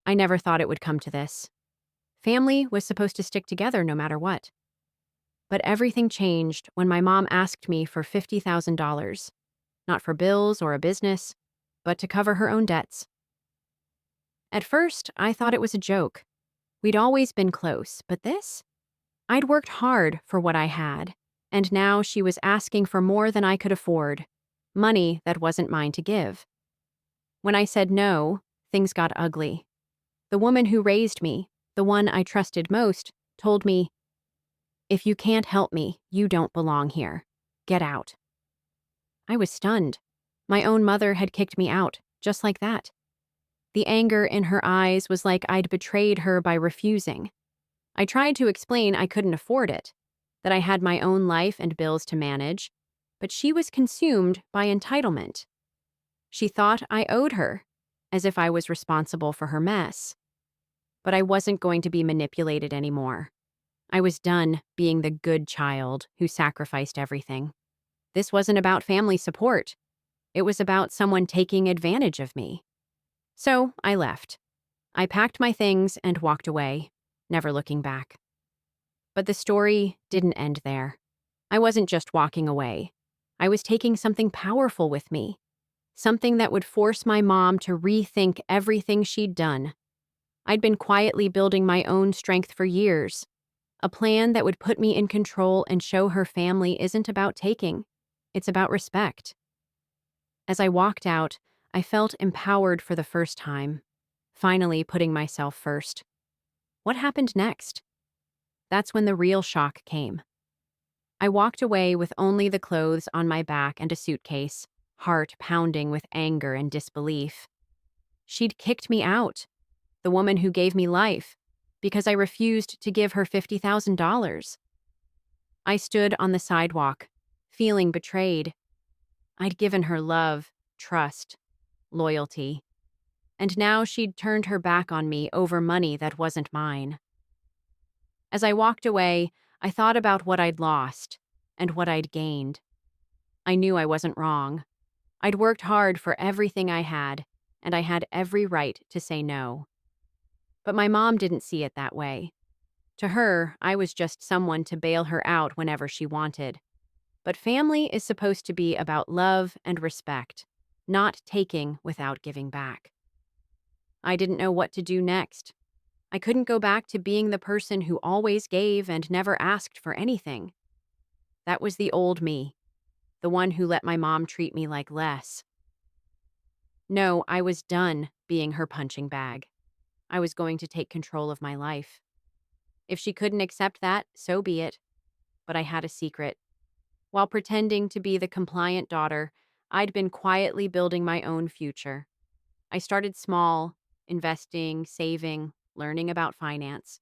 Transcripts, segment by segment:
I never thought it would come to this. Family was supposed to stick together no matter what. But everything changed when my mom asked me for $50,000, not for bills or a business, but to cover her own debts. At first, I thought it was a joke. We'd always been close, but this? I'd worked hard for what I had, and now she was asking for more than I could afford, money that wasn't mine to give. When I said no, things got ugly. The woman who raised me, the one I trusted most, told me, "If you can't help me, you don't belong here. Get out." I was stunned. My own mother had kicked me out, just like that. The anger in her eyes was like I'd betrayed her by refusing. I tried to explain I couldn't afford it, that I had my own life and bills to manage, but she was consumed by entitlement. She thought I owed her, as if I was responsible for her mess. But I wasn't going to be manipulated anymore. I was done being the good child who sacrificed everything. This wasn't about family support. It was about someone taking advantage of me. So I left. I packed my things and walked away, never looking back. But the story didn't end there. I wasn't just walking away. I was taking something powerful with me, something that would force my mom to rethink everything she'd done. I'd been quietly building my own strength for years, a plan that would put me in control and show her family isn't about taking, it's about respect. As I walked out, I felt empowered for the first time, finally putting myself first. What happened next? That's when the real shock came. I walked away with only the clothes on my back and a suitcase, heart pounding with anger and disbelief. She'd kicked me out, the woman who gave me life, because I refused to give her $50,000. I stood on the sidewalk, feeling betrayed. I'd given her love, trust, loyalty. And now she'd turned her back on me over money that wasn't mine. As I walked away, I thought about what I'd lost and what I'd gained. I knew I wasn't wrong. I'd worked hard for everything I had, and I had every right to say no. But my mom didn't see it that way. To her, I was just someone to bail her out whenever she wanted. But family is supposed to be about love and respect, not taking without giving back. I didn't know what to do next. I couldn't go back to being the person who always gave and never asked for anything. That was the old me, the one who let my mom treat me like less. No, I was done being her punching bag. I was going to take control of my life. If she couldn't accept that, so be it. But I had a secret. While pretending to be the compliant daughter, I'd been quietly building my own future. I started small, investing, saving, learning about finance.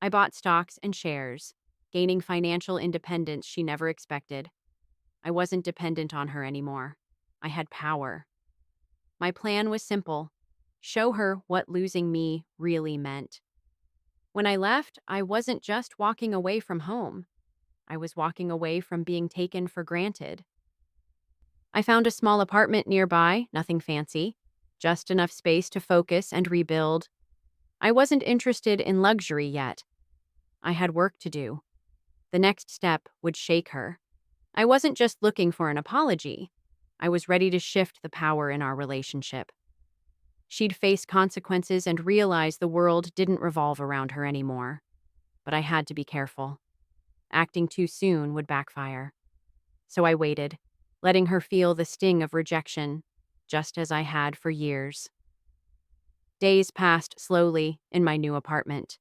I bought stocks and shares, gaining financial independence she never expected. I wasn't dependent on her anymore. I had power. My plan was simple: show her what losing me really meant. When I left, I wasn't just walking away from home. I was walking away from being taken for granted. I found a small apartment nearby, nothing fancy, just enough space to focus and rebuild. I wasn't interested in luxury yet. I had work to do. The next step would shake her. I wasn't just looking for an apology. I was ready to shift the power in our relationship. She'd face consequences and realize the world didn't revolve around her anymore. But I had to be careful. Acting too soon would backfire. So I waited, letting her feel the sting of rejection, just as I had for years. Days passed slowly in my new apartment.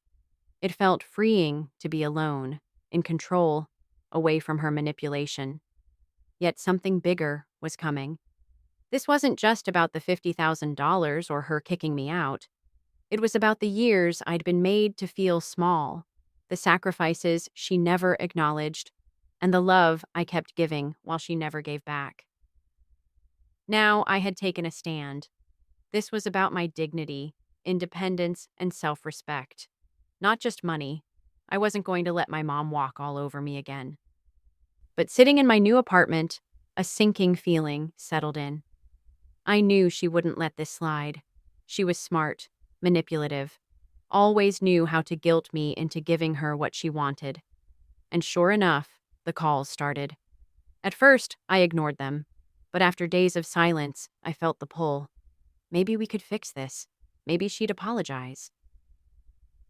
It felt freeing to be alone, in control, away from her manipulation. Yet something bigger was coming. This wasn't just about the $50,000 or her kicking me out. It was about the years I'd been made to feel small, the sacrifices she never acknowledged, and the love I kept giving while she never gave back. Now I had taken a stand. This was about my dignity, independence, and self-respect. Not just money. I wasn't going to let my mom walk all over me again. But sitting in my new apartment, a sinking feeling settled in. I knew she wouldn't let this slide. She was smart, manipulative, always knew how to guilt me into giving her what she wanted. And sure enough, the calls started. At first, I ignored them, but after days of silence, I felt the pull. Maybe we could fix this. Maybe she'd apologize.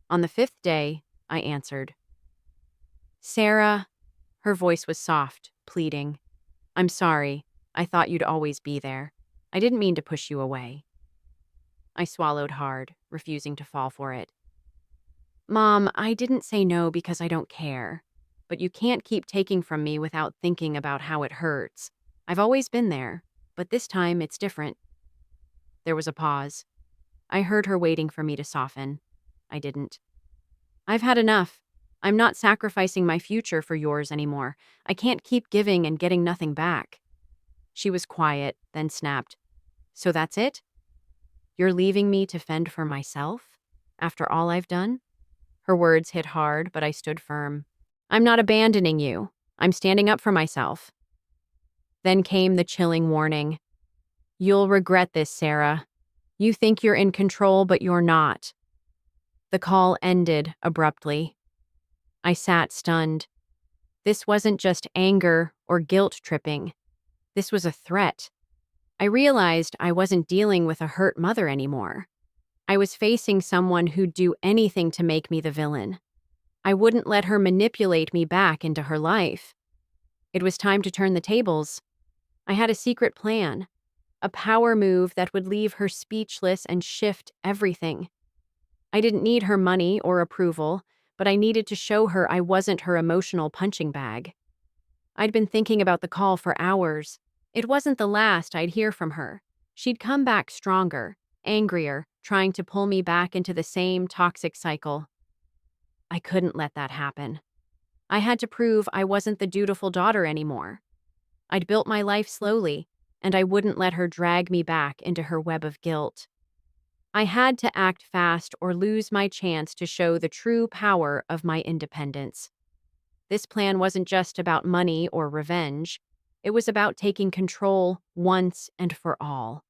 On the fifth day, I answered. Sarah, her voice was soft, pleading. I'm sorry. I thought you'd always be there. I didn't mean to push you away. I swallowed hard, refusing to fall for it. Mom, I didn't say no because I don't care. But you can't keep taking from me without thinking about how it hurts. I've always been there, but this time it's different. There was a pause. I heard her waiting for me to soften. I didn't. I've had enough. I'm not sacrificing my future for yours anymore. I can't keep giving and getting nothing back. She was quiet, then snapped. So that's it? You're leaving me to fend for myself? After all I've done? Her words hit hard, but I stood firm. I'm not abandoning you. I'm standing up for myself. Then came the chilling warning. You'll regret this, Sarah. You think you're in control, but you're not. The call ended abruptly. I sat stunned. This wasn't just anger or guilt tripping. This was a threat. I realized I wasn't dealing with a hurt mother anymore. I was facing someone who'd do anything to make me the villain. I wouldn't let her manipulate me back into her life. It was time to turn the tables. I had a secret plan, a power move that would leave her speechless and shift everything. I didn't need her money or approval, but I needed to show her I wasn't her emotional punching bag. I'd been thinking about the call for hours. It wasn't the last I'd hear from her. She'd come back stronger, angrier, trying to pull me back into the same toxic cycle. I couldn't let that happen. I had to prove I wasn't the dutiful daughter anymore. I'd built my life slowly, and I wouldn't let her drag me back into her web of guilt. I had to act fast or lose my chance to show the true power of my independence. This plan wasn't just about money or revenge. It was about taking control once and for all.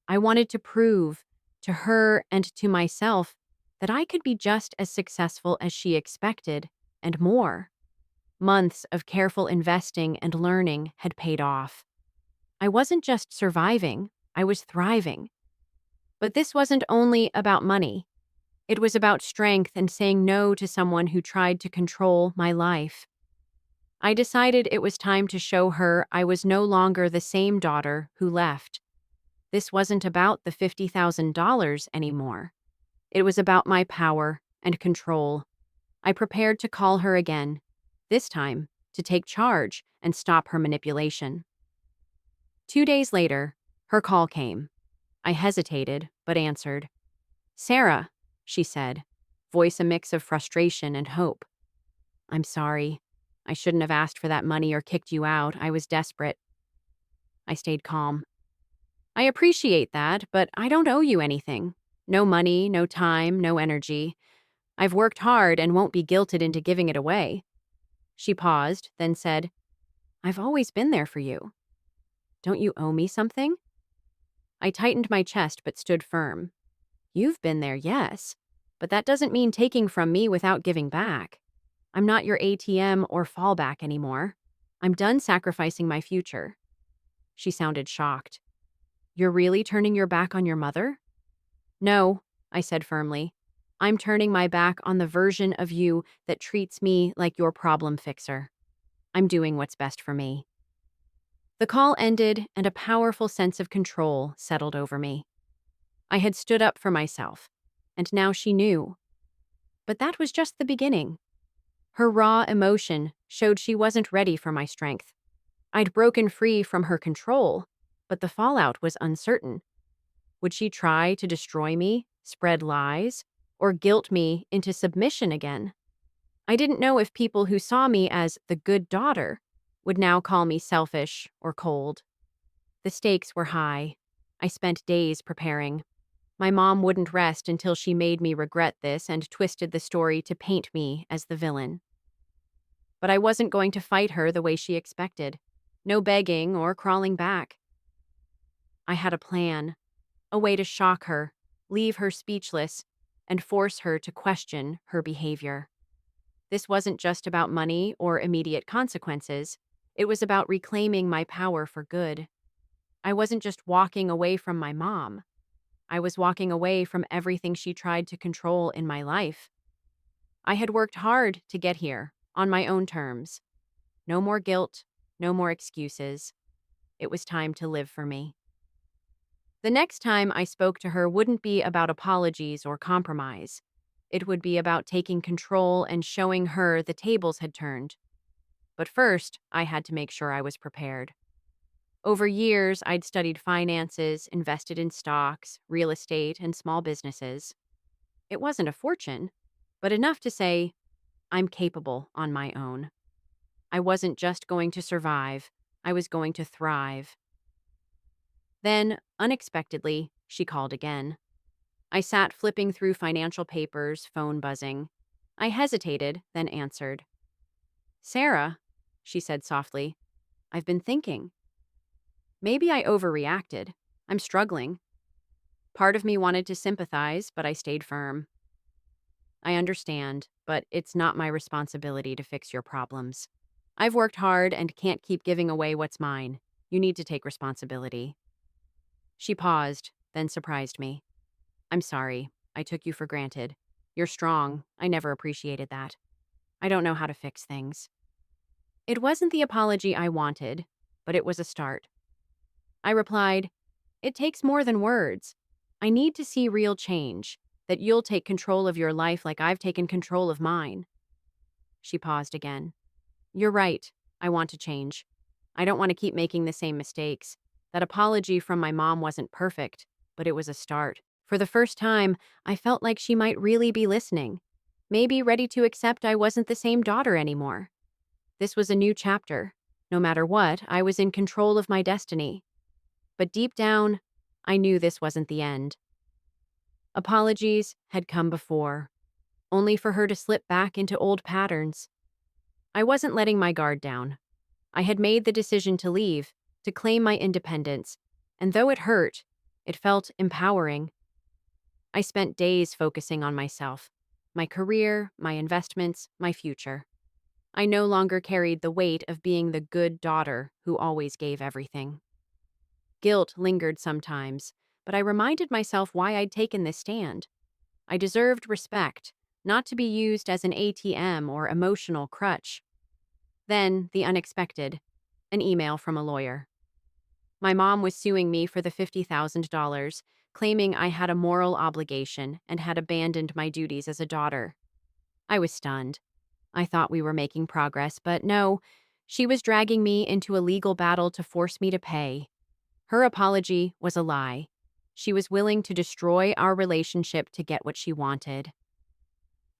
I wanted to prove, to her and to myself, that I could be just as successful as she expected, and more. Months of careful investing and learning had paid off. I wasn't just surviving, I was thriving. But this wasn't only about money. It was about strength and saying no to someone who tried to control my life. I decided it was time to show her I was no longer the same daughter who left. This wasn't about the $50,000 anymore. It was about my power and control. I prepared to call her again, this time to take charge and stop her manipulation. 2 days later, her call came. I hesitated, but answered. Sarah, she said, voice a mix of frustration and hope. I'm sorry. I shouldn't have asked for that money or kicked you out. I was desperate. I stayed calm. I appreciate that, but I don't owe you anything. No money, no time, no energy. I've worked hard and won't be guilted into giving it away. She paused, then said, I've always been there for you. Don't you owe me something? I tightened my chest but stood firm. You've been there, yes, but that doesn't mean taking from me without giving back. I'm not your ATM or fallback anymore. I'm done sacrificing my future. She sounded shocked. You're really turning your back on your mother? No, I said firmly. I'm turning my back on the version of you that treats me like your problem fixer. I'm doing what's best for me. The call ended and a powerful sense of control settled over me. I had stood up for myself, and now she knew. But that was just the beginning. Her raw emotion showed she wasn't ready for my strength. I'd broken free from her control, but the fallout was uncertain. Would she try to destroy me, spread lies, or guilt me into submission again? I didn't know if people who saw me as the good daughter would now call me selfish or cold. The stakes were high. I spent days preparing. My mom wouldn't rest until she made me regret this and twisted the story to paint me as the villain. But I wasn't going to fight her the way she expected. No begging or crawling back. I had a plan, a way to shock her, leave her speechless, and force her to question her behavior. This wasn't just about money or immediate consequences, it was about reclaiming my power for good. I wasn't just walking away from my mom, I was walking away from everything she tried to control in my life. I had worked hard to get here, on my own terms. No more guilt, no more excuses. It was time to live for me. The next time I spoke to her wouldn't be about apologies or compromise. It would be about taking control and showing her the tables had turned. But first, I had to make sure I was prepared. Over years, I'd studied finances, invested in stocks, real estate, and small businesses. It wasn't a fortune, but enough to say, I'm capable on my own. I wasn't just going to survive, I was going to thrive. Then, unexpectedly, she called again. I sat flipping through financial papers, phone buzzing. I hesitated, then answered. Sarah, she said softly, I've been thinking. Maybe I overreacted. I'm struggling. Part of me wanted to sympathize, but I stayed firm. I understand, but it's not my responsibility to fix your problems. I've worked hard and can't keep giving away what's mine. You need to take responsibility. She paused, then surprised me. I'm sorry. I took you for granted. You're strong. I never appreciated that. I don't know how to fix things. It wasn't the apology I wanted, but it was a start. I replied, It takes more than words. I need to see real change, that you'll take control of your life like I've taken control of mine. She paused again. You're right. I want to change. I don't want to keep making the same mistakes. That apology from my mom wasn't perfect, but it was a start. For the first time, I felt like she might really be listening, maybe ready to accept I wasn't the same daughter anymore. This was a new chapter. No matter what, I was in control of my destiny. But deep down, I knew this wasn't the end. Apologies had come before, only for her to slip back into old patterns. I wasn't letting my guard down. I had made the decision to leave, to claim my independence, and though it hurt, it felt empowering. I spent days focusing on myself, my career, my investments, my future. I no longer carried the weight of being the good daughter who always gave everything. Guilt lingered sometimes, but I reminded myself why I'd taken this stand. I deserved respect, not to be used as an ATM or emotional crutch. Then, the unexpected, an email from a lawyer. My mom was suing me for the $50,000, claiming I had a moral obligation and had abandoned my duties as a daughter. I was stunned. I thought we were making progress, but no, she was dragging me into a legal battle to force me to pay. Her apology was a lie. She was willing to destroy our relationship to get what she wanted.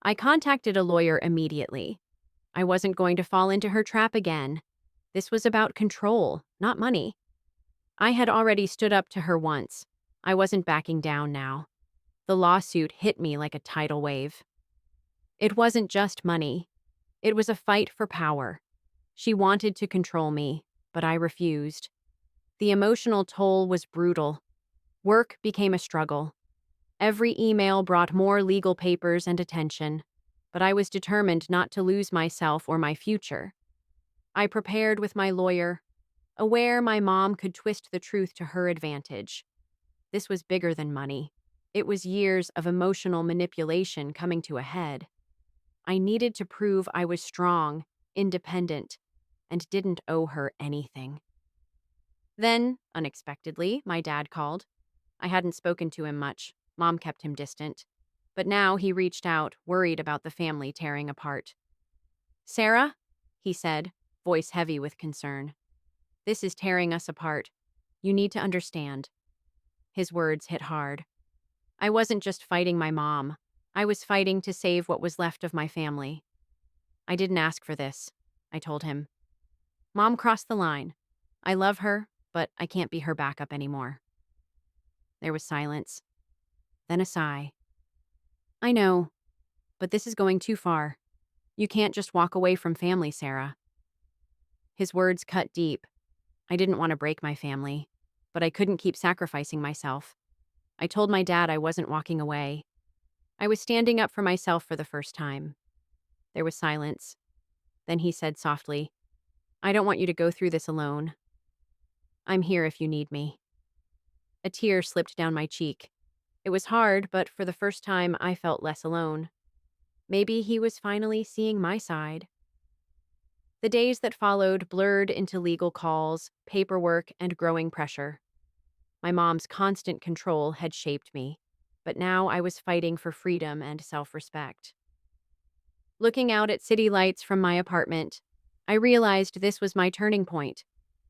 I contacted a lawyer immediately. I wasn't going to fall into her trap again. This was about control, not money. I had already stood up to her once. I wasn't backing down now. The lawsuit hit me like a tidal wave. It wasn't just money. It was a fight for power. She wanted to control me, but I refused. The emotional toll was brutal. Work became a struggle. Every email brought more legal papers and attention, but I was determined not to lose myself or my future. I prepared with my lawyer, aware my mom could twist the truth to her advantage. This was bigger than money. It was years of emotional manipulation coming to a head. I needed to prove I was strong, independent, and didn't owe her anything. Then, unexpectedly, my dad called. I hadn't spoken to him much. Mom kept him distant. But now he reached out, worried about the family tearing apart. Sarah, he said, voice heavy with concern. This is tearing us apart. You need to understand. His words hit hard. I wasn't just fighting my mom. I was fighting to save what was left of my family. I didn't ask for this, I told him. Mom crossed the line. I love her, but I can't be her backup anymore. There was silence. Then a sigh. I know, but this is going too far. You can't just walk away from family, Sarah. His words cut deep. I didn't want to break my family, but I couldn't keep sacrificing myself. I told my dad I wasn't walking away. I was standing up for myself for the first time. There was silence. Then he said softly, I don't want you to go through this alone. I'm here if you need me. A tear slipped down my cheek. It was hard, but for the first time, I felt less alone. Maybe he was finally seeing my side. The days that followed blurred into legal calls, paperwork, and growing pressure. My mom's constant control had shaped me, but now I was fighting for freedom and self-respect. Looking out at city lights from my apartment, I realized this was my turning point.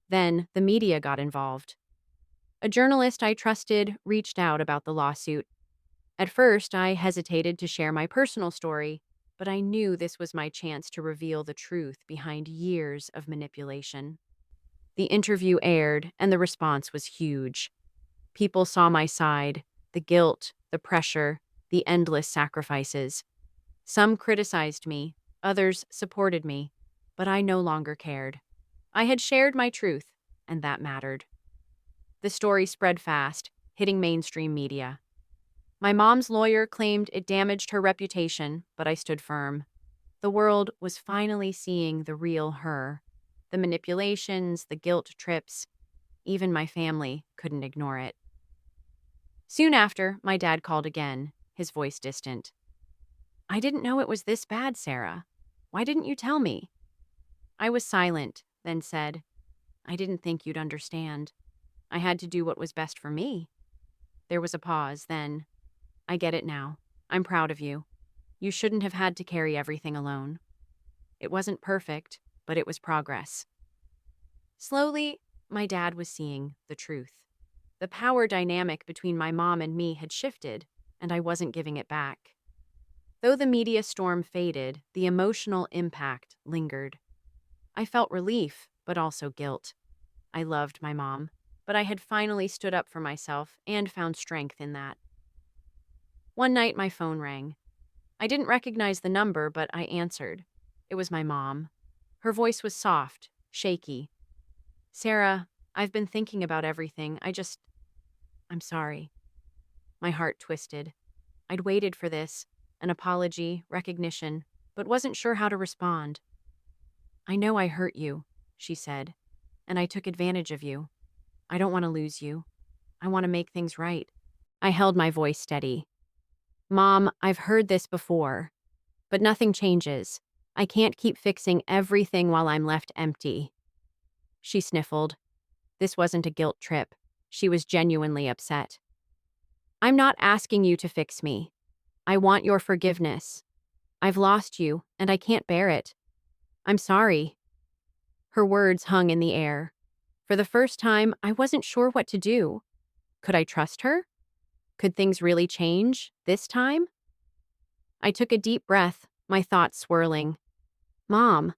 Then the media got involved. A journalist I trusted reached out about the lawsuit. At first, I hesitated to share my personal story, but I knew this was my chance to reveal the truth behind years of manipulation. The interview aired, and the response was huge. People saw my side, the guilt, the pressure, the endless sacrifices. Some criticized me, others supported me, but I no longer cared. I had shared my truth, and that mattered. The story spread fast, hitting mainstream media. My mom's lawyer claimed it damaged her reputation, but I stood firm. The world was finally seeing the real her. The manipulations, the guilt trips, even my family couldn't ignore it. Soon after, my dad called again, his voice distant. I didn't know it was this bad, Sarah. Why didn't you tell me? I was silent, then said, I didn't think you'd understand. I had to do what was best for me. There was a pause, then, I get it now. I'm proud of you. You shouldn't have had to carry everything alone. It wasn't perfect, but it was progress. Slowly, my dad was seeing the truth. The power dynamic between my mom and me had shifted, and I wasn't giving it back. Though the media storm faded, the emotional impact lingered. I felt relief, but also guilt. I loved my mom, but I had finally stood up for myself and found strength in that. One night, my phone rang. I didn't recognize the number, but I answered. It was my mom. Her voice was soft, shaky. Sarah, I've been thinking about everything. I'm sorry. My heart twisted. I'd waited for this, an apology, recognition, but wasn't sure how to respond. I know I hurt you, she said, and I took advantage of you. I don't want to lose you. I want to make things right. I held my voice steady. Mom, I've heard this before, but nothing changes. I can't keep fixing everything while I'm left empty. She sniffled. This wasn't a guilt trip. She was genuinely upset. I'm not asking you to fix me. I want your forgiveness. I've lost you, and I can't bear it. I'm sorry. Her words hung in the air. For the first time, I wasn't sure what to do. Could I trust her? Could things really change this time? I took a deep breath, my thoughts swirling. Mom,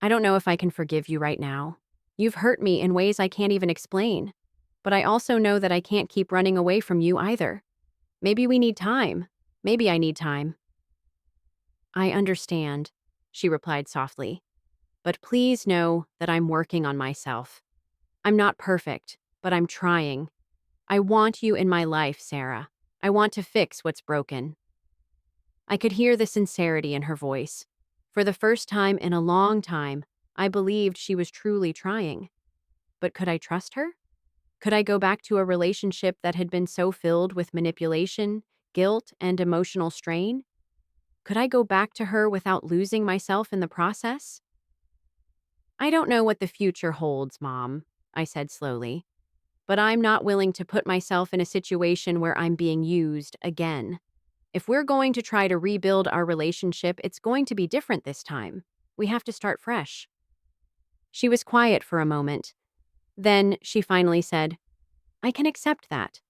I don't know if I can forgive you right now. You've hurt me in ways I can't even explain. But I also know that I can't keep running away from you either. Maybe we need time. Maybe I need time. I understand, she replied softly. But please know that I'm working on myself. I'm not perfect, but I'm trying. I want you in my life, Sarah. I want to fix what's broken. I could hear the sincerity in her voice. For the first time in a long time, I believed she was truly trying. But could I trust her? Could I go back to a relationship that had been so filled with manipulation, guilt, and emotional strain? Could I go back to her without losing myself in the process? I don't know what the future holds, Mom, I said slowly. But I'm not willing to put myself in a situation where I'm being used again. If we're going to try to rebuild our relationship, it's going to be different this time. We have to start fresh. She was quiet for a moment. Then she finally said, I can accept that.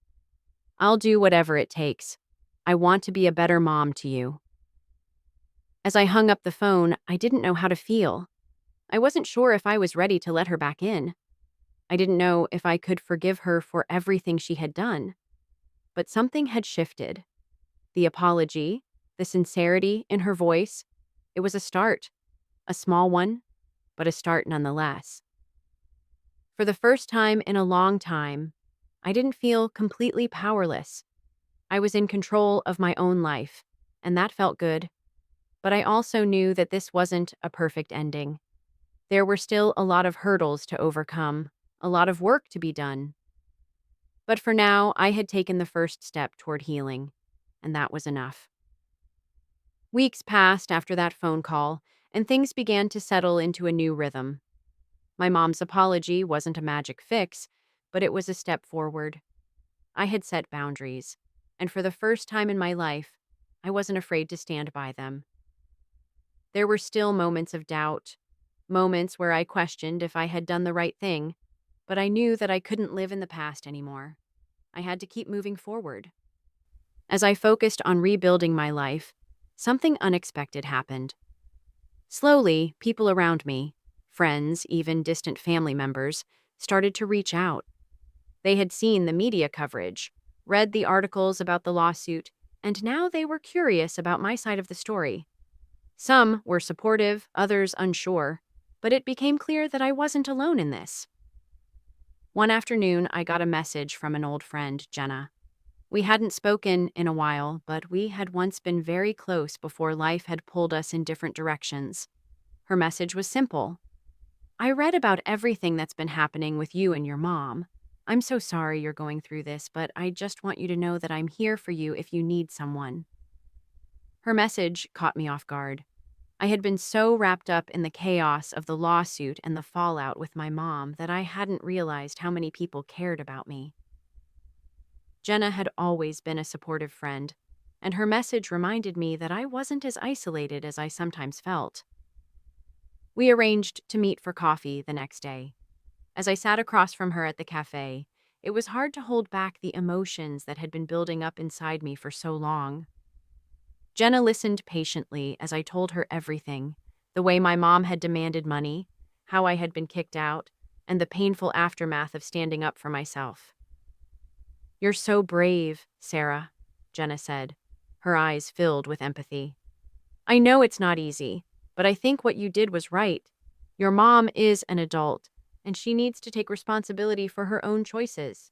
I'll do whatever it takes. I want to be a better mom to you. As I hung up the phone, I didn't know how to feel. I wasn't sure if I was ready to let her back in. I didn't know if I could forgive her for everything she had done. But something had shifted. The apology, the sincerity in her voice, it was a start. A small one, but a start nonetheless. For the first time in a long time, I didn't feel completely powerless. I was in control of my own life, and that felt good. But I also knew that this wasn't a perfect ending. There were still a lot of hurdles to overcome, a lot of work to be done. But for now, I had taken the first step toward healing, and that was enough. Weeks passed after that phone call, and things began to settle into a new rhythm. My mom's apology wasn't a magic fix, but it was a step forward. I had set boundaries, and for the first time in my life, I wasn't afraid to stand by them. There were still moments of doubt, moments where I questioned if I had done the right thing, but I knew that I couldn't live in the past anymore. I had to keep moving forward. As I focused on rebuilding my life, something unexpected happened. Slowly, people around me, friends, even distant family members, started to reach out. They had seen the media coverage, read the articles about the lawsuit, and now they were curious about my side of the story. Some were supportive, others unsure, but it became clear that I wasn't alone in this. One afternoon, I got a message from an old friend, Jenna. We hadn't spoken in a while, but we had once been very close before life had pulled us in different directions. Her message was simple. I read about everything that's been happening with you and your mom. I'm so sorry you're going through this, but I just want you to know that I'm here for you if you need someone. Her message caught me off guard. I had been so wrapped up in the chaos of the lawsuit and the fallout with my mom that I hadn't realized how many people cared about me. Jenna had always been a supportive friend, and her message reminded me that I wasn't as isolated as I sometimes felt. We arranged to meet for coffee the next day. As I sat across from her at the cafe, it was hard to hold back the emotions that had been building up inside me for so long. Jenna listened patiently as I told her everything, the way my mom had demanded money, how I had been kicked out, and the painful aftermath of standing up for myself. "You're so brave, Sarah," Jenna said, her eyes filled with empathy. "I know it's not easy, but I think what you did was right. Your mom is an adult, and she needs to take responsibility for her own choices.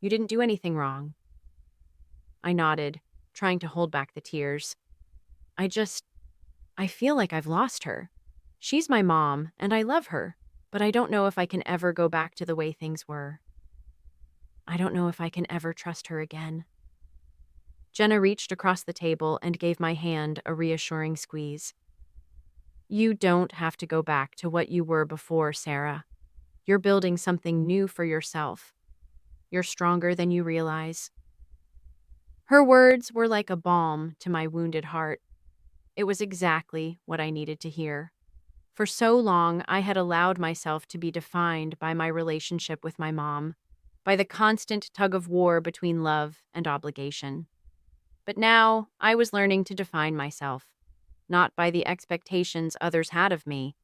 You didn't do anything wrong." I nodded, trying to hold back the tears. I feel like I've lost her. She's my mom, and I love her, but I don't know if I can ever go back to the way things were. I don't know if I can ever trust her again. Jenna reached across the table and gave my hand a reassuring squeeze. "You don't have to go back to what you were before, Sarah. You're building something new for yourself. You're stronger than you realize." Her words were like a balm to my wounded heart. It was exactly what I needed to hear. For so long, I had allowed myself to be defined by my relationship with my mom, by the constant tug of war between love and obligation. But now, I was learning to define myself, not by the expectations others had of me,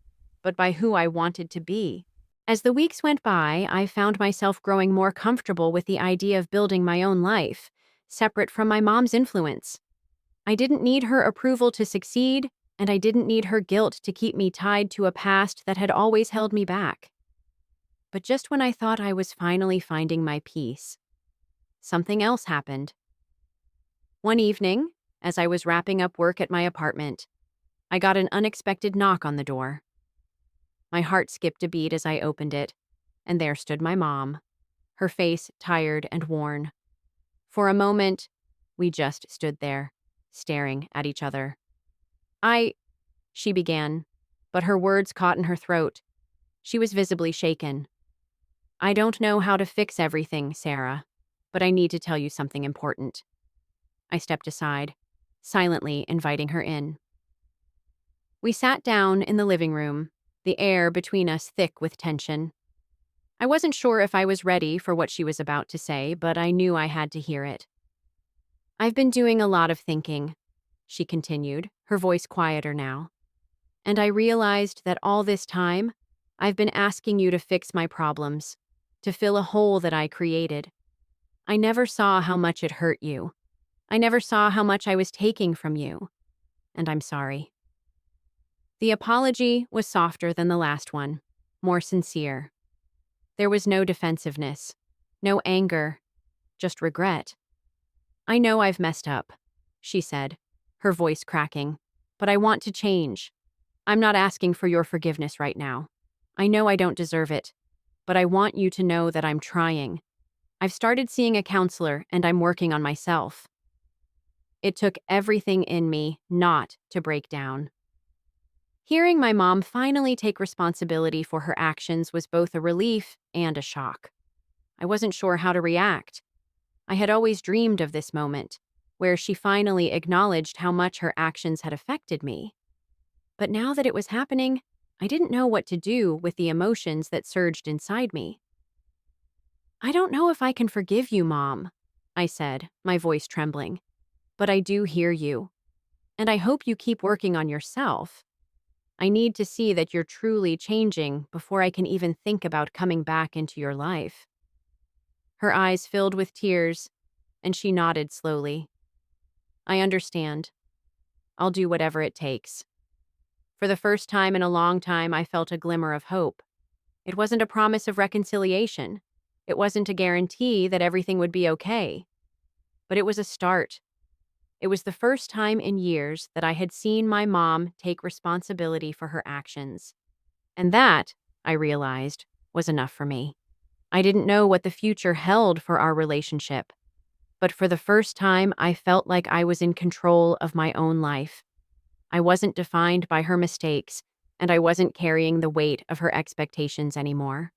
but by who I wanted to be. As the weeks went by, I found myself growing more comfortable with the idea of building my own life, separate from my mom's influence. I didn't need her approval to succeed, and I didn't need her guilt to keep me tied to a past that had always held me back. But just when I thought I was finally finding my peace, something else happened. One evening, as I was wrapping up work at my apartment, I got an unexpected knock on the door. My heart skipped a beat as I opened it, and there stood my mom, her face tired and worn. For a moment, we just stood there, staring at each other. She began, but her words caught in her throat. She was visibly shaken. "I don't know how to fix everything, Sarah, but I need to tell you something important." I stepped aside, silently inviting her in. We sat down in the living room, the air between us thick with tension. I wasn't sure if I was ready for what she was about to say, but I knew I had to hear it. "I've been doing a lot of thinking," she continued, her voice quieter now. "And I realized that all this time, I've been asking you to fix my problems, to fill a hole that I created. I never saw how much it hurt you. I never saw how much I was taking from you. And I'm sorry." The apology was softer than the last one, more sincere. There was no defensiveness, no anger, just regret. I know I've messed up, she said, her voice cracking, but I want to change. I'm not asking for your forgiveness right now. I know I don't deserve it, but I want you to know that I'm trying. I've started seeing a counselor and I'm working on myself. It took everything in me not to break down. Hearing my mom finally take responsibility for her actions was both a relief and a shock. I wasn't sure how to react. I had always dreamed of this moment, where she finally acknowledged how much her actions had affected me. But now that it was happening, I didn't know what to do with the emotions that surged inside me. I don't know if I can forgive you, Mom, I said, my voice trembling. But I do hear you. And I hope you keep working on yourself. I need to see that you're truly changing before I can even think about coming back into your life. Her eyes filled with tears, and she nodded slowly. I understand. I'll do whatever it takes. For the first time in a long time, I felt a glimmer of hope. It wasn't a promise of reconciliation. It wasn't a guarantee that everything would be okay. But it was a start. It was the first time in years that I had seen my mom take responsibility for her actions. And that, I realized, was enough for me. I didn't know what the future held for our relationship, but for the first time, I felt like I was in control of my own life. I wasn't defined by her mistakes, and I wasn't carrying the weight of her expectations anymore.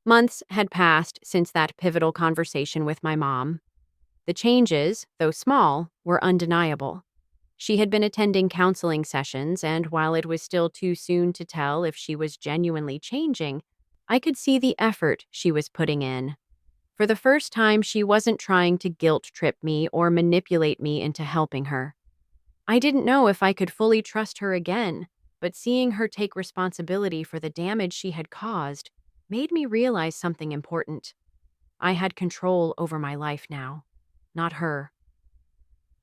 Months had passed since that pivotal conversation with my mom. The changes, though small, were undeniable. She had been attending counseling sessions, and while it was still too soon to tell if she was genuinely changing, I could see the effort she was putting in. For the first time, she wasn't trying to guilt trip me or manipulate me into helping her. I didn't know if I could fully trust her again, but seeing her take responsibility for the damage she had caused made me realize something important. I had control over my life now, not her.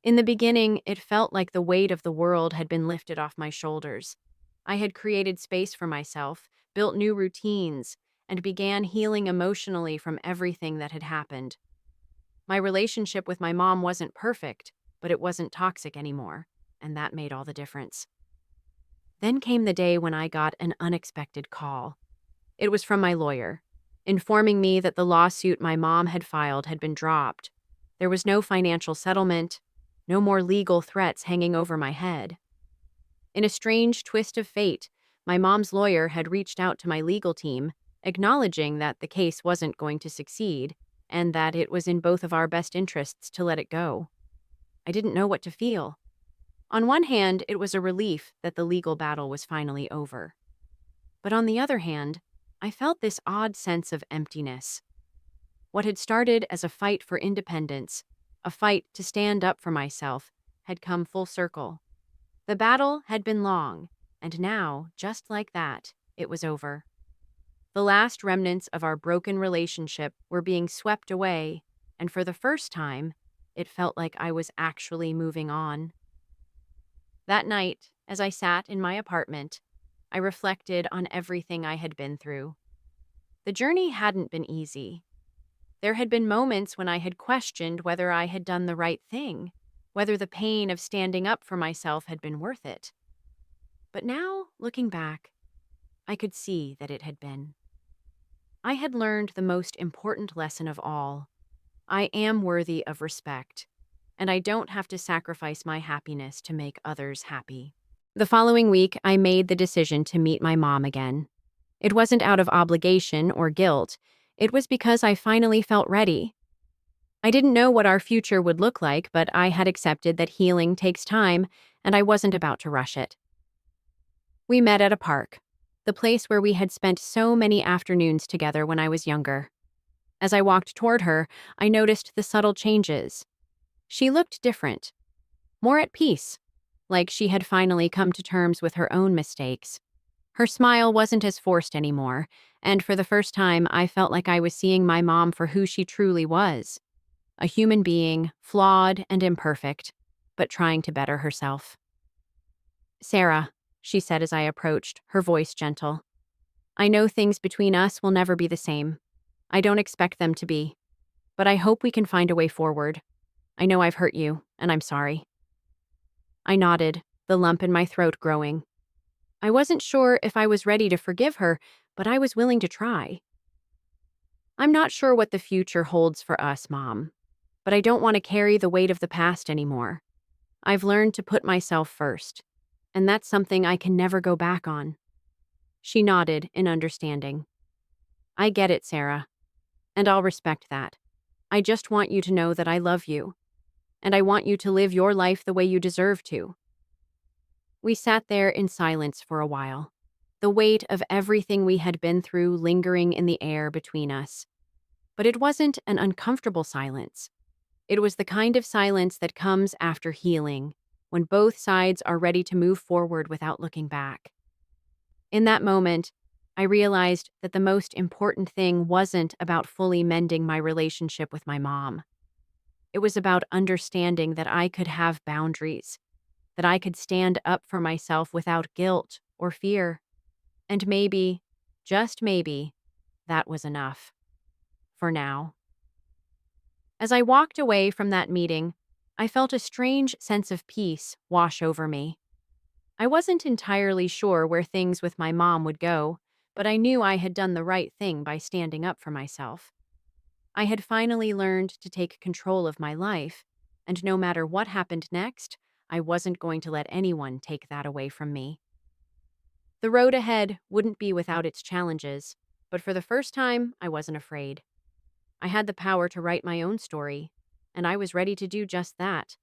In the beginning, it felt like the weight of the world had been lifted off my shoulders. I had created space for myself, built new routines, and began healing emotionally from everything that had happened. My relationship with my mom wasn't perfect, but it wasn't toxic anymore, and that made all the difference. Then came the day when I got an unexpected call. It was from my lawyer, informing me that the lawsuit my mom had filed had been dropped. There was no financial settlement, no more legal threats hanging over my head. In a strange twist of fate, my mom's lawyer had reached out to my legal team, acknowledging that the case wasn't going to succeed and that it was in both of our best interests to let it go. I didn't know what to feel. On one hand, it was a relief that the legal battle was finally over. But on the other hand, I felt this odd sense of emptiness. What had started as a fight for independence, a fight to stand up for myself, had come full circle. The battle had been long, and now, just like that, it was over. The last remnants of our broken relationship were being swept away, and for the first time, it felt like I was actually moving on. That night, as I sat in my apartment, I reflected on everything I had been through. The journey hadn't been easy. There had been moments when I had questioned whether I had done the right thing, whether the pain of standing up for myself had been worth it. But now, looking back, I could see that it had been. I had learned the most important lesson of all. I am worthy of respect, and I don't have to sacrifice my happiness to make others happy. The following week, I made the decision to meet my mom again. It wasn't out of obligation or guilt. It was because I finally felt ready. I didn't know what our future would look like, but I had accepted that healing takes time, and I wasn't about to rush it. We met at a park, the place where we had spent so many afternoons together when I was younger. As I walked toward her, I noticed the subtle changes. She looked different, more at peace, like she had finally come to terms with her own mistakes. Her smile wasn't as forced anymore, and for the first time, I felt like I was seeing my mom for who she truly was. A human being, flawed and imperfect, but trying to better herself. "Sarah," she said as I approached, her voice gentle. "I know things between us will never be the same. I don't expect them to be, but I hope we can find a way forward. I know I've hurt you, and I'm sorry. I nodded, the lump in my throat growing. I wasn't sure if I was ready to forgive her, but I was willing to try. I'm not sure what the future holds for us, Mom, but I don't want to carry the weight of the past anymore. I've learned to put myself first, and that's something I can never go back on. She nodded in understanding. I get it, Sarah, and I'll respect that. I just want you to know that I love you, and I want you to live your life the way you deserve to. We sat there in silence for a while, the weight of everything we had been through lingering in the air between us. But it wasn't an uncomfortable silence. It was the kind of silence that comes after healing, when both sides are ready to move forward without looking back. In that moment, I realized that the most important thing wasn't about fully mending my relationship with my mom. It was about understanding that I could have boundaries, that I could stand up for myself without guilt or fear. And maybe, just maybe, that was enough. For now. As I walked away from that meeting, I felt a strange sense of peace wash over me. I wasn't entirely sure where things with my mom would go, but I knew I had done the right thing by standing up for myself. I had finally learned to take control of my life, and no matter what happened next, I wasn't going to let anyone take that away from me. The road ahead wouldn't be without its challenges, but for the first time, I wasn't afraid. I had the power to write my own story, and I was ready to do just that.